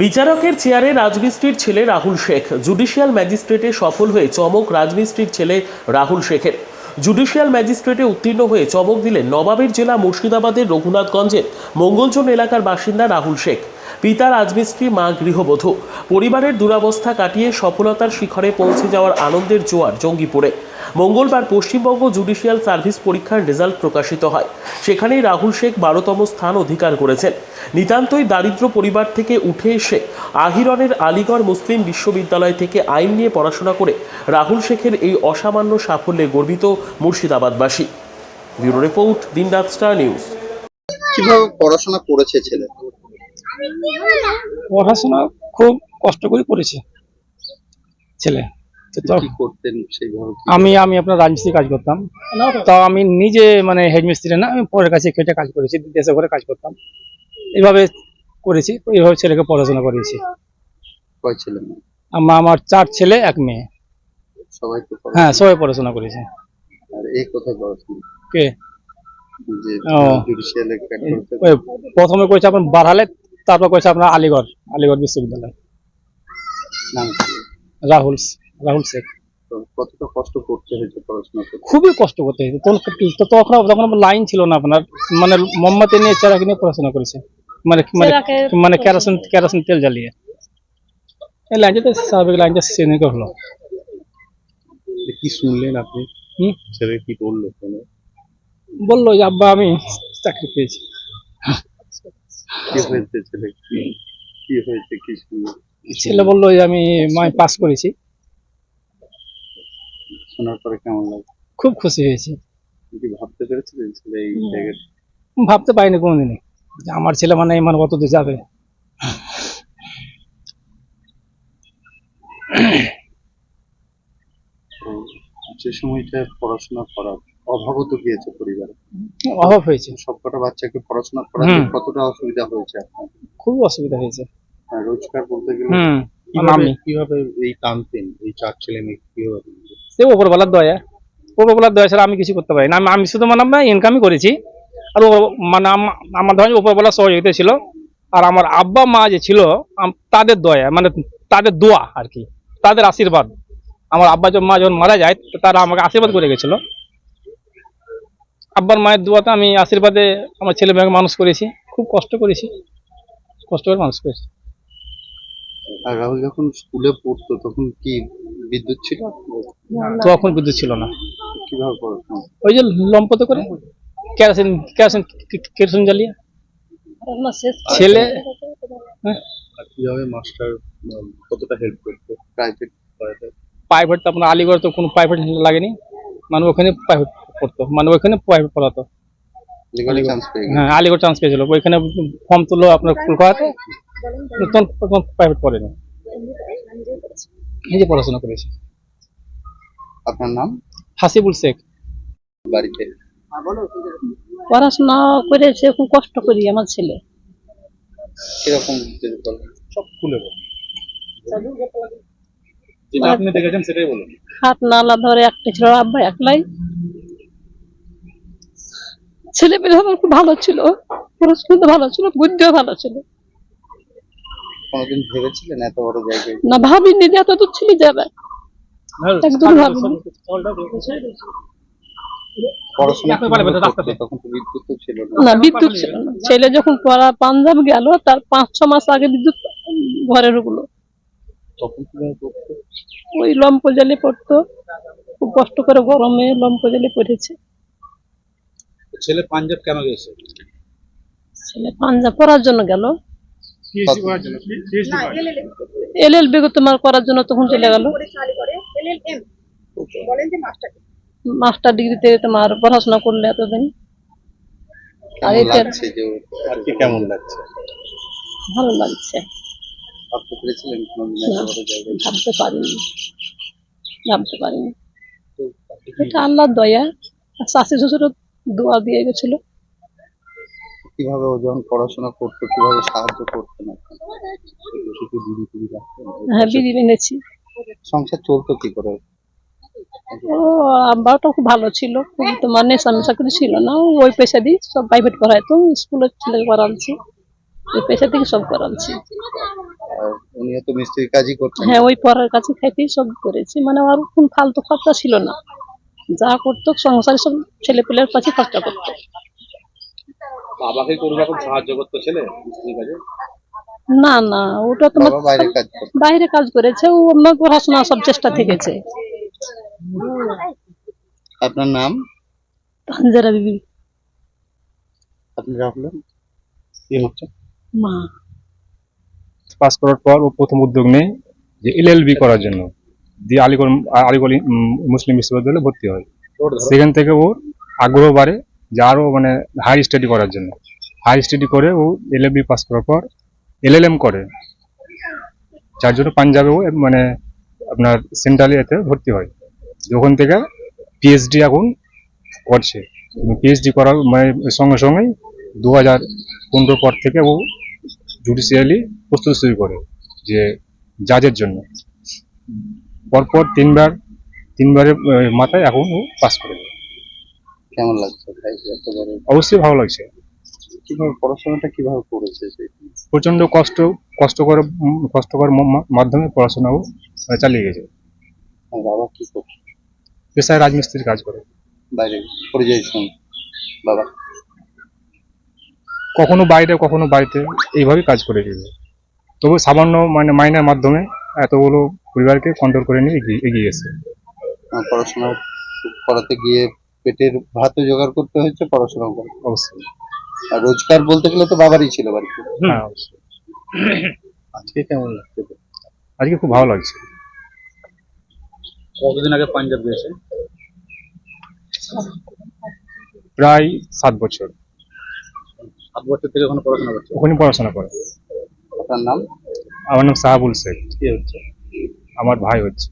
বিচারকের চেয়ারে রাজমিস্ত্রির ছেলে রাহুল শেখ। জুডিশিয়াল ম্যাজিস্ট্রেটে সফল হয়ে চমক রাজমিস্ত্রির ছেলে রাহুল শেখের। জুডিশিয়াল ম্যাজিস্ট্রেটে উত্তীর্ণ হয়ে চমক দিলেন নবাবের জেলা মুর্শিদাবাদের রঘুনাথগঞ্জের মঙ্গলচন্ড এলাকার বাসিন্দা রাহুল শেখ। পিতা রাজমিস্ত্রি, মা গৃহবধূ। পরিবারের দুরবস্থা কাটিয়ে সফলতার শিখরে পৌঁছে যাওয়ার আনন্দের জোয়ার জঙ্গিপুরে। মঙ্গলবার পশ্চিমবঙ্গ জুডিশিয়াল সার্ভিস পরীক্ষার রেজাল্ট প্রকাশিত হয়। সেখানেই রাহুল শেখ 12তম স্থান অধিকার করেছেন। নিতান্তই দারিদ্র পরিবার থেকে উঠে এসে আহিরনের আলিগড় মুসলিম বিশ্ববিদ্যালয় থেকে আইন নিয়ে পড়াশোনা করে রাহুল শেখের এই অসামান্য সাফল্যে গর্বিত মুর্শিদাবাদবাসী। ব্যুরো রিপোর্ট, দিনরাত স্টার নিউজ। কিভাবে পড়াশোনা করেছে ছেলে? পড়াশোনা খুব কষ্ট করে করেছে ছেলে। কি করতেন সেইভাবে? আমি আপনার রাজমিস্ত্রি কাজ করতাম। তো আমি নিজে মানে হেডমিস্ত্রি না, আমি পরের কাছে খেটে কাজ করেছি, দেশে ঘরে কাজ করতাম। এইভাবে করেছি, এইভাবে ছেলেকে পড়াশোনা করেছি। কয় ছেলে মেয়ে? আমার 4 ছেলে 1 মেয়ে। সবাই তো হ্যাঁ, সবাই পড়াশোনা করেছে। আর এই কোথায় পড়াশোনা? কে? যে জুডিশিয়ালে ওই প্রথমে করেছে আপনার বারহালে, তারপর করেছে আপনার আলিগড় বিশ্ববিদ্যালয়। নাম কি? রাহুল শেখ। তো কতটা কষ্ট করতে হয়েছে পড়াশোনা করতে? খুবই কষ্ট করতে হয়েছে। তখন লাইন ছিল না আপনার, মানে মোমবাতি নিয়ে চেরাকে নিয়ে পড়াশোনা করেছে, মানে মানে কেরোসিন তেল জ্বালিয়ে। এই লাইনটা তো স্বাভাবিক, লাইনটা সেনেকে হলো। কি শুনলেন আপনি? ছেলে কি বললো? বললো যে আব্বা আমি চাকরি পেয়েছি। কি হয়েছে ছেলে? কি হয়েছে কি শুনলেন? ছেলে বললো যে আমি পাস করেছি। শোনার পরে কেমন লাগে? খুব খুশি হয়েছি। কি ভাবতে পেরেছিলেন ছেলে এই জায়গায়? ভাবতে পারিনি কোনোদিনই যে আমার ছেলে মানে এই কত দূর যাবে। যে সময়টা পড়াশোনা করার অভাবও তো গিয়েছে পরিবারে, অভাব হয়েছে। সবকটা বাচ্চাকে পড়াশোনা করাতে কতটা অসুবিধা হয়েছে আপনার? খুব অসুবিধা হয়েছে। রোজগার বলতে গেলে কিভাবে এই টানতেন এই 4 ছেলে মেয়ে? কিভাবে? সে উপরবেলার দয়া ছাড়া আমি কিছু করতে পারি না। আমি শুধু মানে ইনকামই করেছি। আর মানে আমার ধরেন উপরবেলা সহযোগিতা ছিল। আর আমার আব্বা মা যে ছিল তাদের দয়া, মানে তাদের দোয়া আর কি, তাদের আশীর্বাদ। আমার আব্বা মা যখন মারা যায় তারা আমাকে আশীর্বাদ করে গেছিল। আব্বার মায়ের দোয়াতে আমি আশীর্বাদে আমার ছেলে মেয়েকে মানুষ করেছি। খুব কষ্ট করেছি, কষ্ট করে মানুষ করেছি। আর রাহুল যখন স্কুলে পড়তো তখন কি বিদ্যুৎ ছিল? তখন বিদ্যুৎ ছিল না। কিভাবে পড়াশোনা? ওই যে লম্পতে করে কেরোসিন জ্বালিয়ে ছেলে। কিভাবে মাস্টার কতটা হেল্প করতো? প্রাইভেট তো আপনার আলিগড় তো কোনো প্রাইভেট লাগেনি, মানে ওখানে প্রাইভেট পড়তো, মানে ওখানে প্রাইভেট পড়াতো। হ্যাঁ, আলিগড় চান্স পেয়েছিল। ওইখানে ফর্ম তুললো আপনার কলকাতাতে, তখন প্রাইভেট পড়েনি, নিজে পড়াশোনা করেছে। আপনার নাম? হাসিবুল শেখ। বাড়িতে পড়াশোনা করেছে, খুব কষ্ট করি আমার ছেলে। কিরকম সব খুলে বলুন, যেটা আপনি দেখেছেন সেটাই বলুন। হাত নালা ধরে একটা ছিল, আব্বা একলাই। ছেলে পেলে আমার খুব ভালো ছিল, পড়াশোনা ভালো ছিল, বুদ্ধিও ভালো ছিল। কোনদিন ভেবেছিলেন এত বড় জায়গায়? না, ভাবিনি যে এত দূর ছেলে যাবে, একদম ভাবিনি। পড়াশোনা তখন তো বিদ্যুৎ তো ছিল না, বিদ্যুৎ ছিল না। ছেলে যখন পড়া পাঞ্জাব গেল তার 5-6 মাস আগে বিদ্যুৎ ঘরে ঢুকলো। তখন কিভাবে পড়তো? ওই লম্প জ্বালিয়ে পড়তো, খুব কষ্ট করে গরমে লম্প জ্বালিয়ে পড়েছে। ছেলে পাঞ্জাব কেন গেছে? ছেলে পাঞ্জাব পড়ার জন্য গেল, LLB তোমার করার জন্য তখন চলে গেল। মাস্টার ডিগ্রিতে তোমার পড়াশোনা করলে এতদিন। কেমন লাগছে? ভালো লাগছে। ভাবতে পেরেছিলেন ভাবতে পারিনি। এটা আল্লাহর দয়া, শাশি শ্বশুর দোয়া দিয়ে গেছিল। কিভাবে ও যখন পড়াশোনা করতো কিভাবে সাহায্য করতেন? হ্যাঁ, বিড়ি এনেছি। সংসার চলতো কি করে? ও আব্বাটা খুব ভালো ছিল, তোমার নেশা কিছু ছিল না। ওই পয়সা দিয়ে সব প্রাইভেট পড়াইতো, স্কুলের ছেলে পড়াচ্ছি, ওই পয়সা থেকে সব করাচ্ছি। আর উনিও তো মিস্ত্রির কাজই করছেন। হ্যাঁ, ওই পরের কাছে খাইতেই সব করেছি, মানে ওর কোন ফালতু খরচা ছিল না, যা করতো সংসারে সব ছেলে পেলের কাছে খরচা করতো। বাবাকে কোনো রকম সাহায্য করতো ছেলে মিস্ত্রির কাজে? না না, ওটা তোমার বাবা বাইরে কাজ করতো। বাইরে কাজ করেছে, ও অন্য পড়াশোনা সব চেষ্টা থেকেছে। আপনার নাম? তানজারা বিবি। আপনি রাখলেন কি হচ্ছে? মা। পাস করার পর ও প্রথম উদ্যোগ নেয় যে এলএলবি করার জন্য, দিয়ে আলিগড় মুসলিম বিশ্ববিদ্যালয়ে ভর্তি হয়। সেখান থেকে ওর আগ্রহ বাড়ে যে আরো মানে হাই স্টাডি করার জন্য। হাই স্টাডি করে ও এলএলবি পাস করার পর এলএলএম করে, যার জন্য পাঞ্জাবে ও মানে আপনার সেন্ট্রাল এতে ভর্তি হয়। ওখান থেকে পিএইচডি এখন করছে। পিএইচডি করার মানে সঙ্গে সঙ্গেই 2015 পর থেকে ও জুডিশিয়ালি প্রস্তুতি শুরু করে যে জাজের জন্য। পরপর তিনবারের মাথায় এখন ও পাস করে। কেমন লাগছে ভাই এত বড়? অবশ্যই ভালো লাগছে। কিভাবে পড়াশোনাটা কিভাবে করেছে সে? প্রচন্ড কষ্টকর মাধ্যমে পড়াশোনা ও চালিয়ে গেছে। আর বাবা কি করছে? পেশায় রাজমিস্ত্রির কাজ করে। বাইরে পরিযায়ী শ্রমিক বাবা। কখনো বাইরে কখনো বাড়িতে এইভাবেই কাজ করে গেছে। তবু সামান্য মানে মাইনের মাধ্যমে এতগুলো পরিবারকে কন্ট্রোল করে নিয়ে এগিয়ে গেছে। পড়াশোনা করাতে গিয়ে পেটের ভাতও জোগাড় করতে হয়েছে, পড়াশোনা করে। অবশ্যই। আর রোজগার বলতে গেলে তো বাবারই ছিল বাড়িতে। হ্যাঁ, অবশ্যই। আজকে কেমন লাগছে? আজকে খুব ভালো লাগছে। কতদিন আগে পাঞ্জাব গিয়েছে? প্রায় 7 বছর 7 বছর থেকে ওখানে পড়াশোনা করছে। ওখানে পড়াশোনা করে। আপনার নাম? আমার নাম সাহাবুল শেখ। কি হচ্ছে? আমার ভাই হচ্ছে।